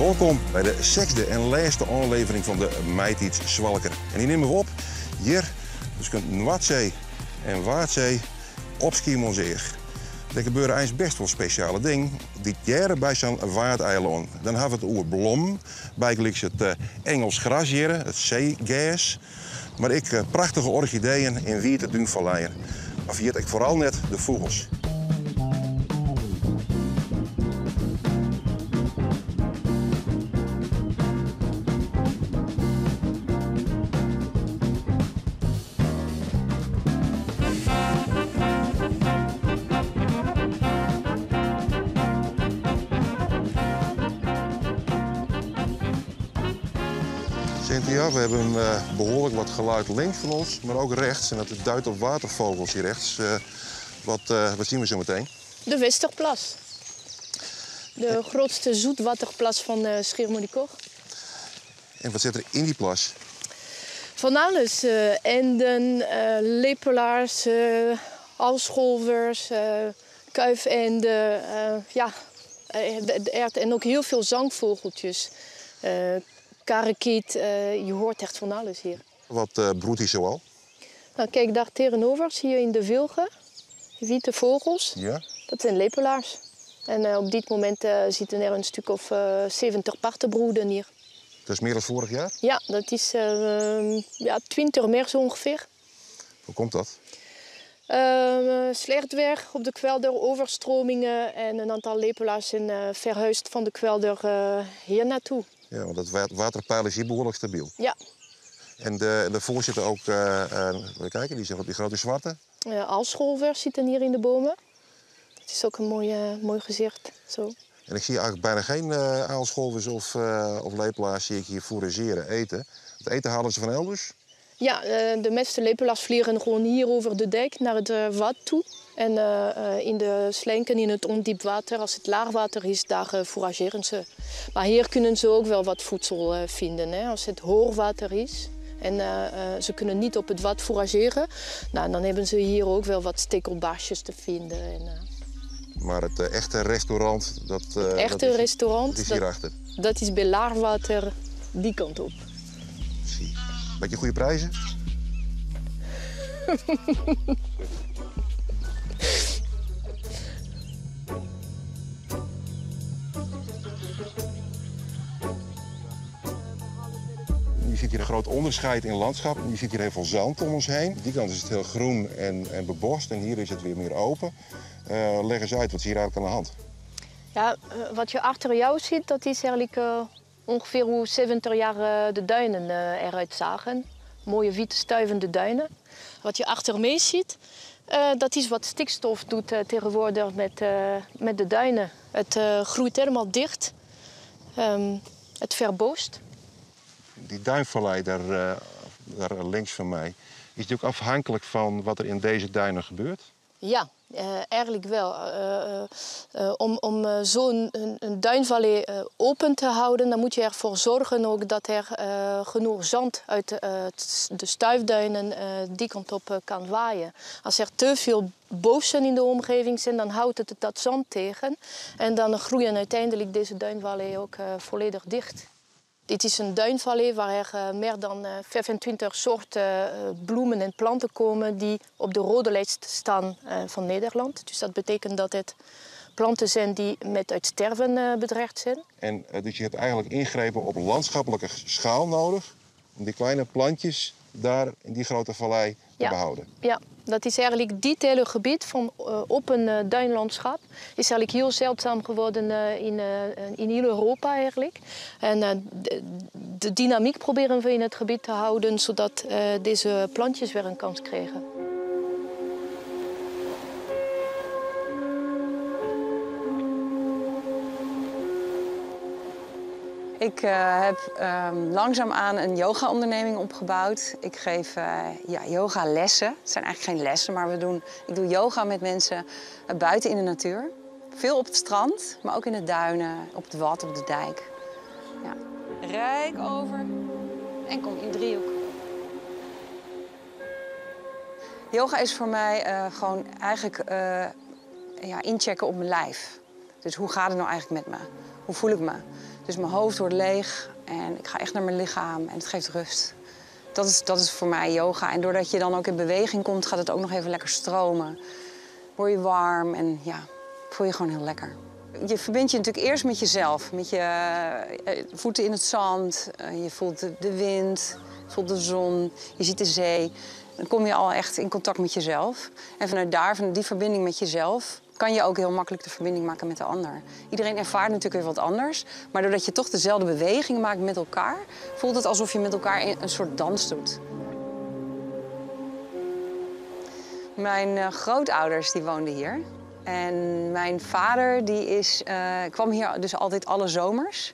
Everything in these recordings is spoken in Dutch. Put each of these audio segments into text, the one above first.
Welkom bij de zesde en laatste aflevering van de Meitids Zwalker. En die nemen we op hier, dus kunt Noordzee en Waardzee op Schiermonnikoog. Er gebeuren eigenlijk best wel speciale dingen. Dit jaar bij zo'n waardeiland. Dan hebben we het over blom, bijgelijks het Engels gras hier, het zeegas. Maar ik prachtige orchideeën in witte duinvalleien. Maar viert ik vooral net de vogels. Cynthia, we hebben behoorlijk wat geluid links van ons, maar ook rechts. En dat duidt op watervogels hier rechts. Wat zien we zo meteen? De Westerplas. De grootste zoetwaterplas van Schiermonnikoog. En wat zit er in die plas? Van alles. Enden, lepelaars, aalscholvers, kuifeenden. En ook heel veel zangvogeltjes. Karekiet, je hoort echt van alles hier. Wat broedt hij zoal? Nou, kijk, daar tegenover zie je in de wilgen witte vogels. Ja. Dat zijn lepelaars. En op dit moment zitten er een stuk of 70 parten broeden hier. Dat is meer dan vorig jaar? Ja, dat is 20 meer zo ongeveer. Hoe komt dat? Slecht weer op de kwelder, overstromingen en een aantal lepelaars zijn verhuisd van de kwelder hier naartoe. Ja, want het waterpeil is hier behoorlijk stabiel. Ja. En de voorzitter ook, even kijken, die zijn op die grote zwarte. Aalscholvers zitten hier in de bomen. Het is ook een mooi gezicht. Zo. En ik zie eigenlijk bijna geen aalscholvers of lepelaars zie ik hier fourageren, eten. Het eten halen ze van elders? Ja, de meeste lepelaars vliegen gewoon hier over de dijk naar het wat toe. En in de slenken, in het ondiep water, als het laagwater is, daar fourageren ze. Maar hier kunnen ze ook wel wat voedsel vinden, hè. Als het hoogwater is en ze kunnen niet op het wat fourageren, nou, dan hebben ze hier ook wel wat stekelbaarsjes te vinden. Maar het echte restaurant, dat is hierachter? Dat is bij laagwater die kant op. Zie. Beetje goede prijzen? Je ziet hier een groot onderscheid in landschap. Je ziet hier heel veel zand om ons heen. Die kant is het heel groen en bebost en hier is het weer meer open. Leg eens uit, wat is hier eigenlijk aan de hand? Ja, wat je achter jou ziet, dat is eigenlijk ongeveer hoe 70 jaar de duinen eruit zagen. Mooie witte stuivende duinen. Wat je achter me ziet, dat is wat stikstof doet tegenwoordig met de duinen. Het groeit helemaal dicht. Het verboost. Die duinvallei daar links van mij, is die ook afhankelijk van wat er in deze duinen gebeurt? Ja, eigenlijk wel. Om zo'n een duinvallei open te houden, dan moet je ervoor zorgen ook dat er genoeg zand uit de stuifduinen die kant op kan waaien. Als er te veel bossen in de omgeving zijn, dan houdt het dat zand tegen. En dan groeien uiteindelijk deze duinvalleien ook volledig dicht. Dit is een duinvallei waar er meer dan 25 soorten bloemen en planten komen die op de rode lijst staan van Nederland. Dus dat betekent dat het planten zijn die met uitsterven bedreigd zijn. En dus je hebt eigenlijk ingrepen op landschappelijke schaal nodig om die kleine plantjes daar in die grote vallei te behouden. Ja, dat is eigenlijk dit hele gebied van open duinlandschap is eigenlijk heel zeldzaam geworden in heel Europa eigenlijk. En de dynamiek proberen we in het gebied te houden zodat deze plantjes weer een kans krijgen. Ik heb langzaamaan een yoga-onderneming opgebouwd. Ik geef yoga-lessen. Het zijn eigenlijk geen lessen, maar ik doe yoga met mensen buiten in de natuur. Veel op het strand, maar ook in de duinen, op het wad, op de dijk. Ja. Rijk over en kom in driehoek. Yoga is voor mij gewoon eigenlijk inchecken op mijn lijf. Dus hoe gaat het nou eigenlijk met me? Hoe voel ik me? Dus mijn hoofd wordt leeg en ik ga echt naar mijn lichaam en het geeft rust. Dat is voor mij yoga. En doordat je dan ook in beweging komt, gaat het ook nog even lekker stromen. Word je warm en ja, voel je gewoon heel lekker. Je verbindt je natuurlijk eerst met jezelf. Met je voeten in het zand, je voelt de wind, je voelt de zon, je ziet de zee. Dan kom je al echt in contact met jezelf. En vanuit daar, vanuit die verbinding met jezelf, kan je ook heel makkelijk de verbinding maken met de ander. Iedereen ervaart natuurlijk weer wat anders. Maar doordat je toch dezelfde bewegingen maakt met elkaar, voelt het alsof je met elkaar een soort dans doet. Mijn grootouders die woonden hier. En mijn vader die kwam hier dus altijd alle zomers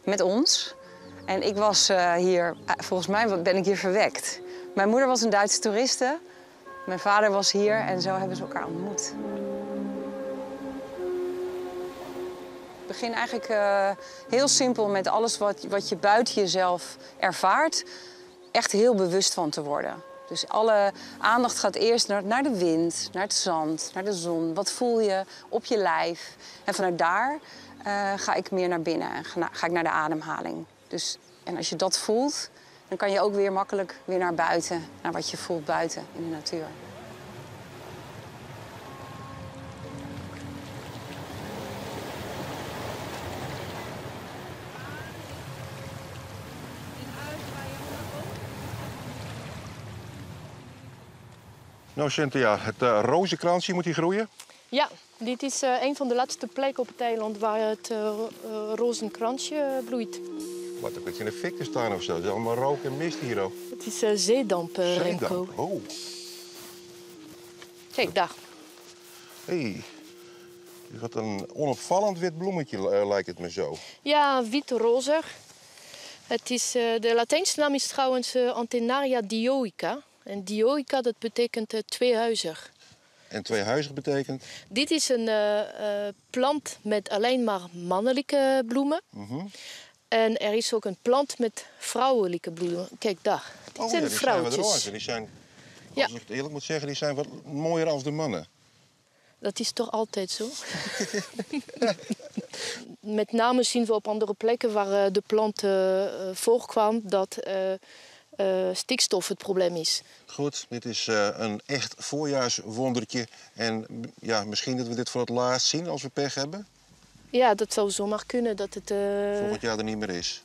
met ons. En ik was hier, volgens mij ben ik hier verwekt. Mijn moeder was een Duitse toeriste. Mijn vader was hier en zo hebben ze elkaar ontmoet. Ik begin eigenlijk heel simpel met alles wat je buiten jezelf ervaart, echt heel bewust van te worden. Dus alle aandacht gaat eerst naar de wind, naar het zand, naar de zon. Wat voel je op je lijf? En vanuit daar ga ik meer naar binnen en ga ik naar de ademhaling. Dus, en als je dat voelt, dan kan je ook weer makkelijk weer naar buiten, naar wat je voelt buiten in de natuur. Nou Cynthia, het rozenkransje moet hier groeien. Ja, dit is een van de laatste plekken op het eiland waar het rozenkransje bloeit. Wat een beetje in de fik te staan of zo. Het is allemaal rook en mist hier ook. Het is zeedamp, Remco. Zeedamp, oh. Kijk, daar. Hé, wat een onopvallend wit bloemetje lijkt het me zo. Ja, wit-roze. Het is, de Latijnse naam is trouwens Antennaria dioica. En dioica, dat betekent tweehuizig. En tweehuizig betekent? Dit is een plant met alleen maar mannelijke bloemen. En er is ook een plant met vrouwelijke bloemen. Kijk daar, dit zijn die vrouwtjes. zijn wat roze. Die zijn, als ik het eerlijk moet zeggen, die zijn wat mooier als de mannen. Dat is toch altijd zo? Met name zien we op andere plekken waar de plant voorkwam dat stikstof het probleem is. Goed, dit is een echt voorjaarswondertje. En ja, misschien dat we dit voor het laatst zien als we pech hebben. Ja, dat zou zomaar kunnen dat het... Volgend jaar er niet meer is.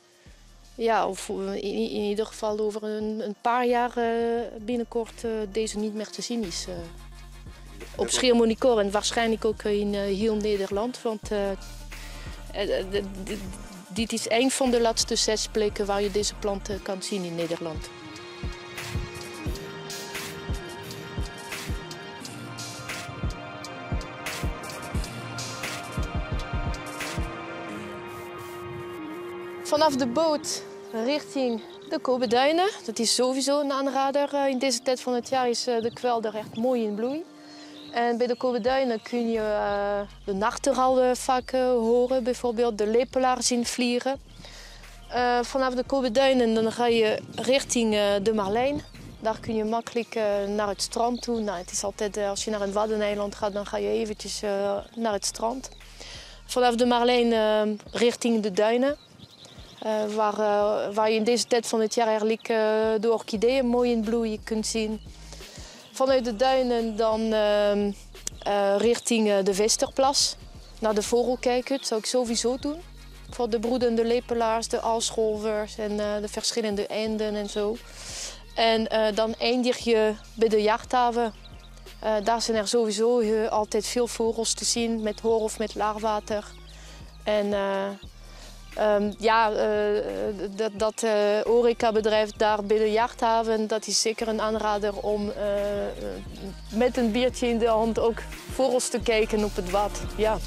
Ja, of in ieder geval over een paar jaar binnenkort deze niet meer te zien is. Op Schiermonnikoog en waarschijnlijk ook in heel Nederland. Want dit is een van de laatste 6 plekken waar je deze plant kan zien in Nederland. Vanaf de boot richting de Kobe-duinen. Dat is sowieso een aanrader. In deze tijd van het jaar is de kwelder echt mooi in bloei. En bij de Kobe-duinen kun je de nachtegaal vaak horen, bijvoorbeeld de lepelaar zien vliegen. Vanaf de Kobe-duinen dan ga je richting de Marlijn. Daar kun je makkelijk naar het strand toe. Nou, het is altijd, als je naar een waddeneiland gaat, dan ga je eventjes naar het strand. Vanaf de Marlijn richting de duinen. Waar je in deze tijd van het jaar eigenlijk de orchideeën mooi in bloei kunt zien. Vanuit de duinen dan richting de Westerplas. Naar de vogelkijkhut zou ik sowieso doen. Voor de broedende lepelaars, de aalscholvers en de verschillende eenden en zo. En dan eindig je bij de jachthaven. Daar zijn er sowieso altijd veel vogels te zien met hoor- of met laagwater. En dat horecabedrijf daar bij de jachthaven, dat is zeker een aanrader om met een biertje in de hand ook vogels te kijken op het wad. Ja.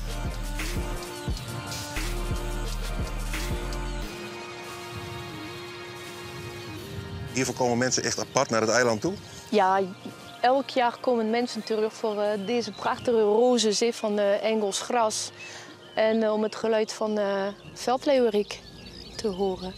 Hiervoor komen mensen echt apart naar het eiland toe? Ja, elk jaar komen mensen terug voor deze prachtige roze zee van Engels gras. En om het geluid van veldleeuwerik te horen.